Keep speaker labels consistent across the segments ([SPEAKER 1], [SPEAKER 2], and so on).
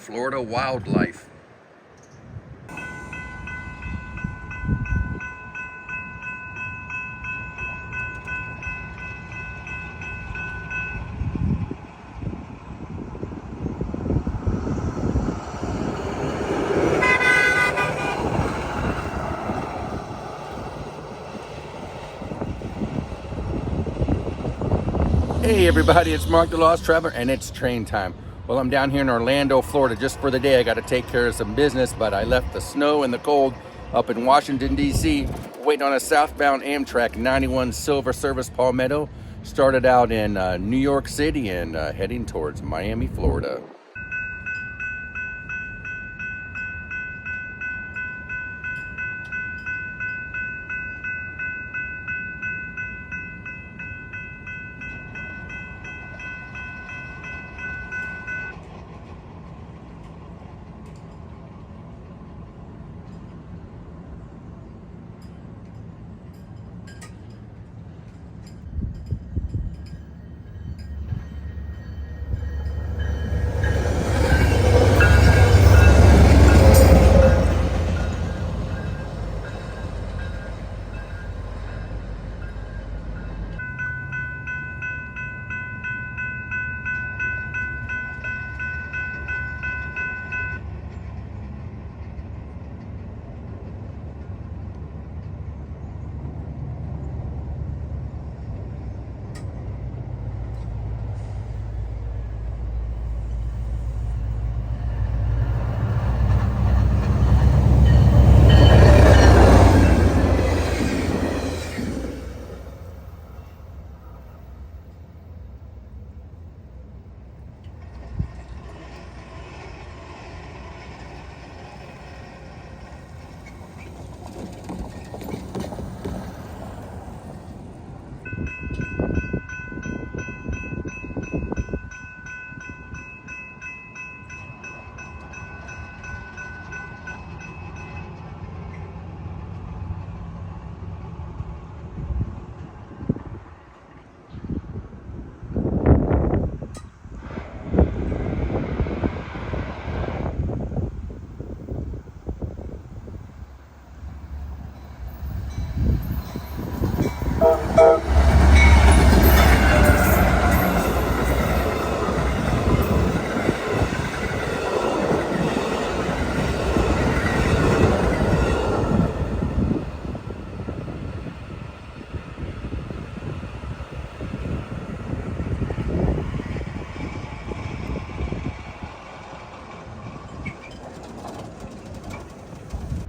[SPEAKER 1] Florida wildlife. Hey everybody, it's Mark the Lost Traveler, and it's train time. Well, I'm down here in Orlando, Florida, just for the day. I got to take care of some business, but I left the snow and the cold up in Washington, D.C., waiting on a southbound Amtrak 91 Silver Service Palmetto. Started out in New York City and heading towards Miami, Florida.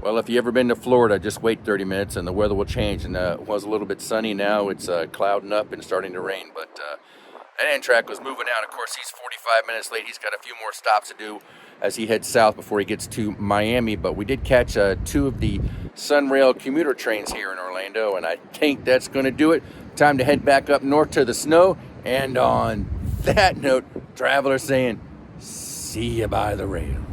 [SPEAKER 1] Well, if you ever been to Florida, just wait 30 minutes and the weather will change. And it was a little bit sunny. Now it's clouding up and starting to rain. But that Amtrak was moving out. Of course, he's 45 minutes late. He's got a few more stops to do as he heads south before he gets to Miami. But we did catch two of the SunRail commuter trains here in Orlando. And I think that's going to do it. Time to head back up north to the snow. And on that note, travelers saying, see you by the rail.